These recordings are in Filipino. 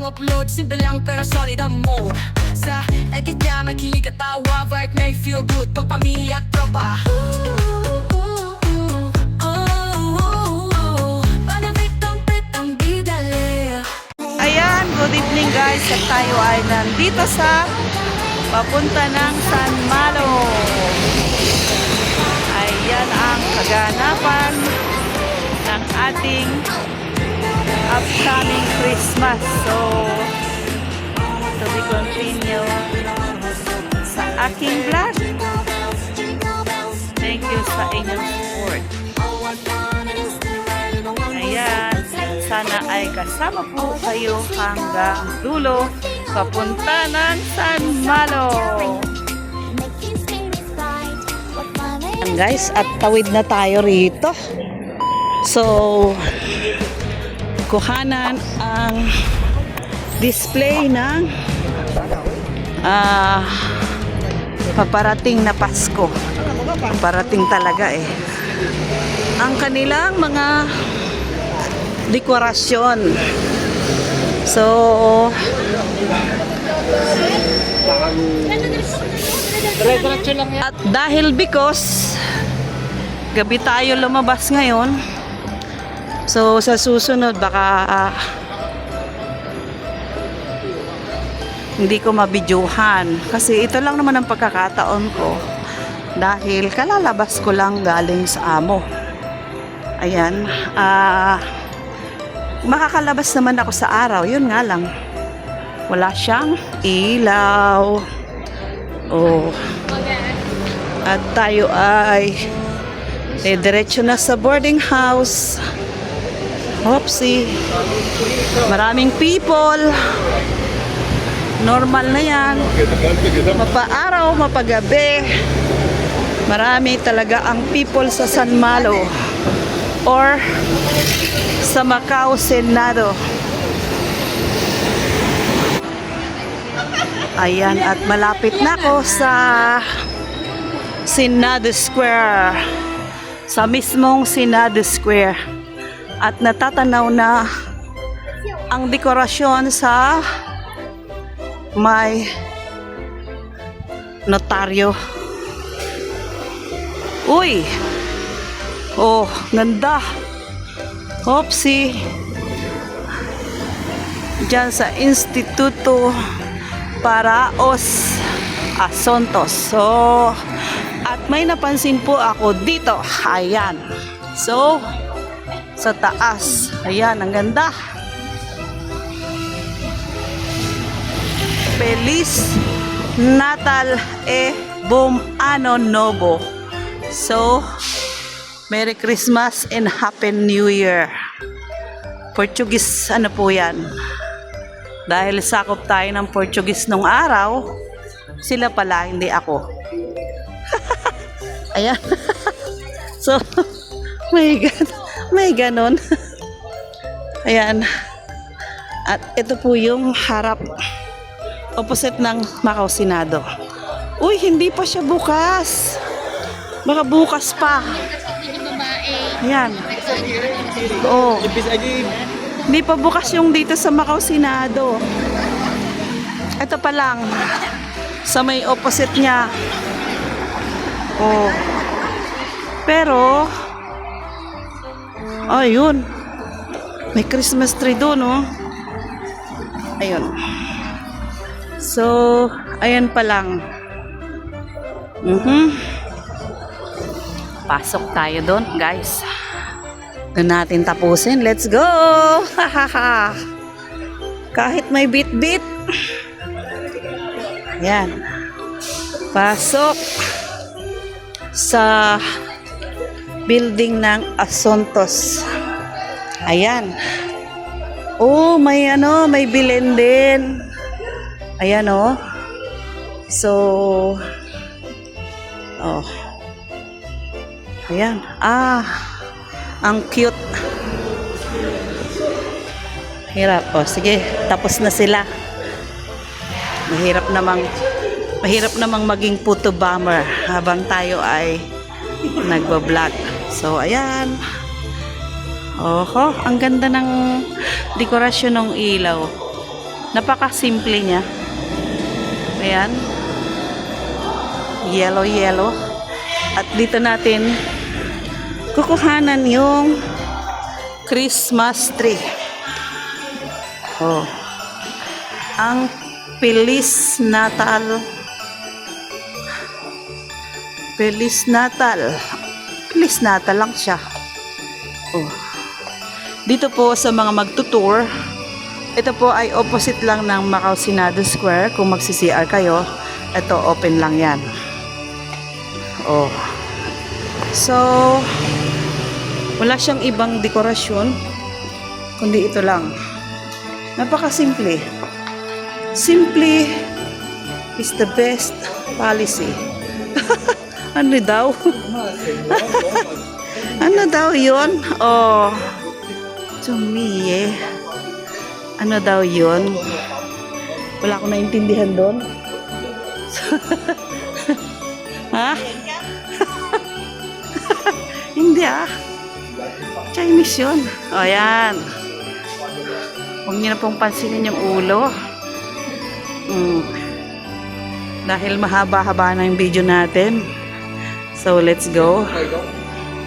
upload, simple lang pero solid ang mode. Sa edit niya makilig at tawa, vibe may feel good pag pamilya at tropa. Ayan, good evening guys. At tayo ay nandito sa papunta ng San Malo. Ayan ang kaganapan ng ating upcoming Christmas. So, to be continue sa aking vlog. Thank you sa inyong support. Ayan, sana ay kasama po kayo hanggang dulo papunta ng San Malo. Ayan guys, at tawid na tayo rito. So, kuhanan ang display ng paparating na Pasko. Paparating talaga eh. Ang kanilang mga dekorasyon. So, at dahil because gabi tayo lumabas ngayon, so sa susunod baka hindi ko mabidyuhan kasi ito lang naman ang pagkakataon ko dahil kalalabas ko lang galing sa amo. Ayan, makakalabas naman ako sa araw, yun nga lang wala siyang ilaw. Oh, at tayo ay diretso na sa boarding house. Oopsie, maraming people. Normal na yan, mapa-araw, mapagabi. Marami talaga ang people sa San Malo or sa Macau Senado. Ayan, at malapit na ako sa Senado Square, sa mismong Senado Square, at natatanaw na ang dekorasyon sa may notaryo. Uy! Oh, ganda! Oopsie! Diyan sa Instituto Paraos Asuntos. So, at may napansin po ako dito. Ayan. So, sa taas. Ayan, ang ganda. Feliz Natal e Bum Ano Novo. So, Merry Christmas and Happy New Year. Portuguese, ano po yan? Dahil sakop tayo ng Portuguese nung araw, sila pala, hindi ako. Ayan. So, may ganon. Ayan. At ito po yung harap, opposite ng Macau Senado. Uy, hindi pa siya bukas. Baka bukas pa. Ayan. Oo. Hindi pa bukas yung dito sa Macau Senado. Ito pa lang. Sa may opposite niya. Oh. Pero, ayun. May Christmas tree doon, oh. Ayun. So, ayan pa lang. Pasok tayo doon, guys. Doon natin tapusin. Let's go! Kahit may bit-bit. Yan. Pasok sa building ng Asuntos. Ayan. Oh, may may bilin din. Ayan, oh. So, oh. Ayan. Ang cute. Hirap. Oh, sige. Tapos na sila. Mahirap namang maging photo bomber habang tayo ay nagbablog. So, ayan. Oho, ang ganda ng dekorasyon ng ilaw. Napaka-simple niya. Ayan. Yellow, yellow. At dito natin kukuhanan yung Christmas tree. Oh. Ang Feliz Natal. Feliz Natal. Feliz Natal lang siya. Oh. Dito po sa mga magtutour, ito po ay opposite lang ng Macau Senado Square. Kung magsi-CR kayo, ito open lang yan. Oh. So, wala siyang ibang dekorasyon, kundi ito lang. Napakasimple. Simple is the best policy. Ano daw? Ano daw yun? Oh, to me eh. Ano daw yun? Wala akong naintindihan doon. Ha? Hindi ah. Chinese yun. O yan. Huwag niyo na pong pansinin yung ulo. Dahil mahaba-haba na yung video natin. So let's go.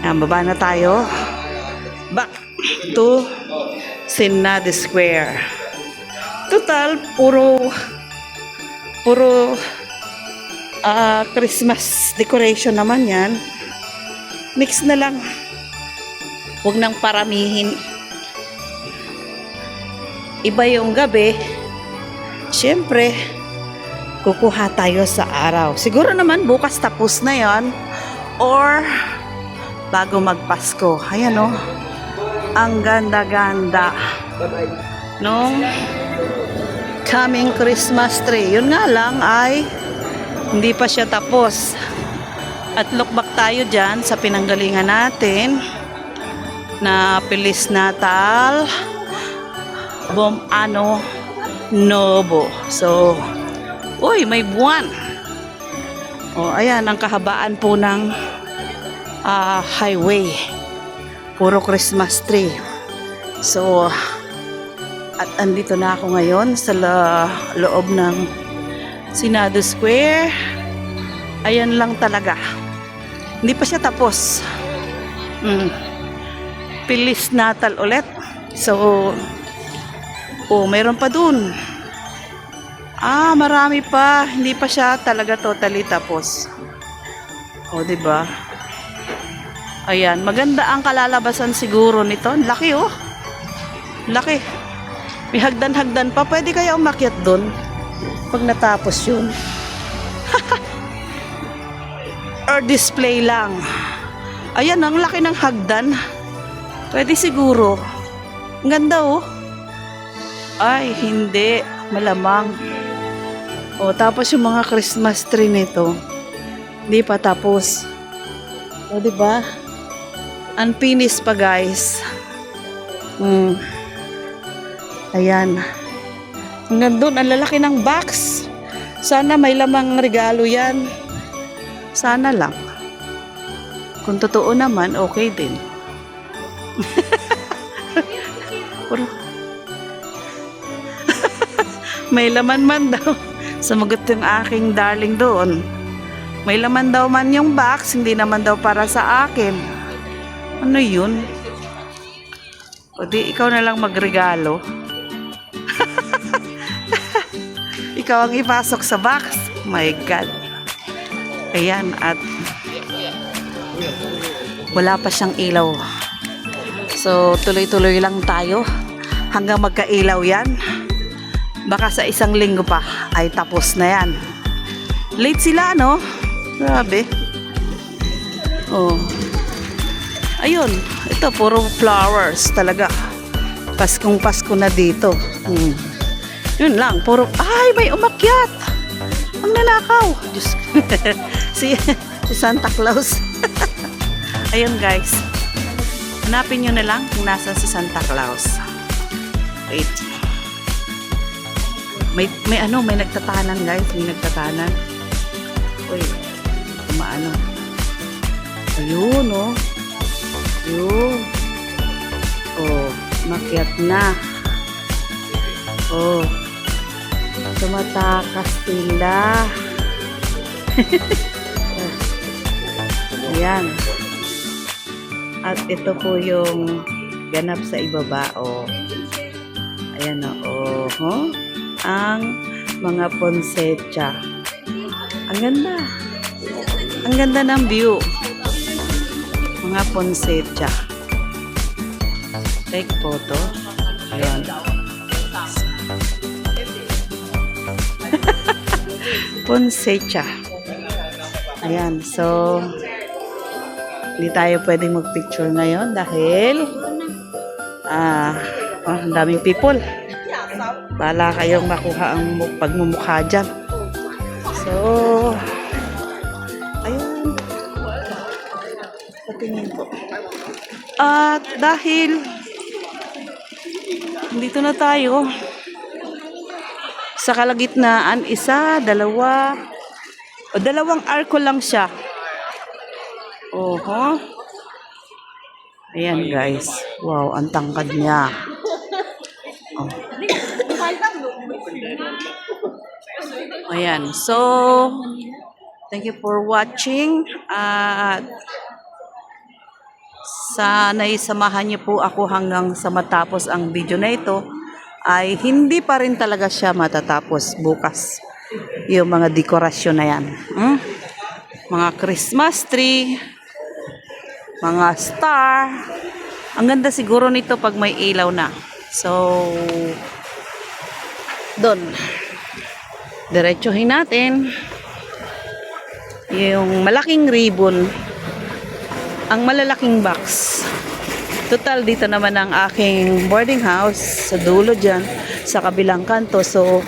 Ayan, baba na tayo. Back to Senado Square. Total, puro Christmas decoration naman yan. Mix na lang. Huwag nang paramihin. Iba yung gabi. Siyempre, kukuha tayo sa araw. Siguro naman bukas tapos na yon, or bago magpasko. Ayan o. Ang ganda-ganda nung coming Christmas tree. Yun nga lang ay hindi pa siya tapos. At look back tayo dyan sa pinanggalingan natin na Feliz Natal Bom Ano Novo. So, uy, may buwan. O, ayan ang kahabaan po ng highway. Puro Christmas tree. So, at andito na ako ngayon sa loob ng Senado Square. Ayan lang talaga. Hindi pa siya tapos. Feliz Natal ulit. So, oh, mayroon pa dun. Marami pa. Hindi pa siya talaga totally tapos. O, diba? Ayan, maganda ang kalalabasan siguro nito. Laki oh. Laki. May hagdan-hagdan pa. Pwede kaya umakyat dun pag natapos yun. Or display lang. Ayan, ang laki ng hagdan. Pwede siguro. Ang ganda oh. Ay, hindi. Malamang. O, tapos yung mga Christmas tree nito, hindi pa tapos. O, diba? Unfinished pa, guys. Ayan. Hanggang doon, ang lalaki ng box. Sana may lamang regalo yan. Sana lang. Kung totoo naman, okay din. May laman man daw. Sumagot yung aking darling doon. May laman daw man yung box, hindi naman daw para sa akin. Ano yun? O di, ikaw na lang magregalo. Ikaw ang ipasok sa box. My God. Ayan, at wala pa siyang ilaw. So, tuloy-tuloy lang tayo hanggang magkailaw yan. Baka sa isang linggo pa ay tapos na yan. Late sila, no? Grabe. Oh. Ayun, ito puro flowers talaga. Paskong Pasko na dito. Yun lang, puro, ay, may umakyat. Ang nanakaw. Diyos. si Santa Claus. Ayun guys. Hanapin nyo na lang kung nasan si Santa Claus. Wait. May nagtatanan guys. May nagtatanan. Uy, kumaano. Ayun, oh. Ayun. Oh, makyat na. Oh, Tumatakas sila. Ayan. At ito po yung ganap sa ibaba. Oh. Ayan o. Oh. Ang mga poinsettia. Ang ganda. Ang ganda ng view. Mga poinsettia. Take photo. Ayan. Poinsettia. Ayan. So, hindi tayo pwedeng mag-picture ngayon dahil ang daming people. Bala kayong makuha ang pagmumukha dyan. So, ayun. Patingin po. At dahil dito na tayo sa kalagitnaan, dalawang arko lang siya. Oho. Ayan guys. Wow, ang tangkad niya. Oh. Ayan. So, thank you for watching. At sana'y samahan niyo po ako hanggang sa matapos ang video na ito. Ay hindi pa rin talaga siya matatapos bukas. Yung mga dekorasyon na yan. Mga Christmas tree. Mga star. Ang ganda siguro nito pag may ilaw na. So, doon. Diretsuhin natin. Yung malaking ribbon. Ang malalaking box. Total, dito naman ang aking boarding house. Sa dulo dyan. Sa kabilang kanto. So,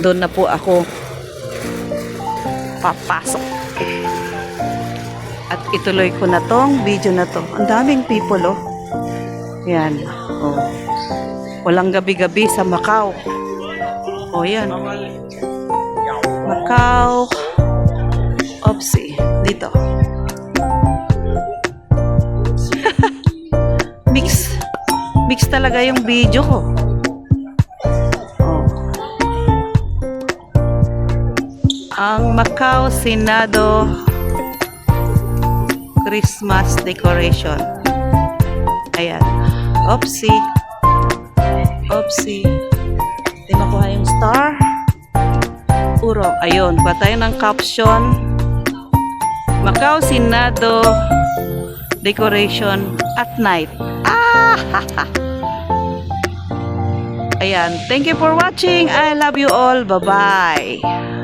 doon na po ako papasok. At ituloy ko na tong video na to. Ang daming people, oh. Yan. Oh. Walang gabi-gabi sa Macau. Oh, yan. Macau. Opsi. Dito. Mix talaga yung video ko. Oh. Ang Macau Senado Christmas decoration. Ayan. Opsi. Di makuha yung star. Puro. Ayun. Patay ng caption. Macau Senado decoration at night. Ayan. Thank you for watching. I love you all. Bye-bye.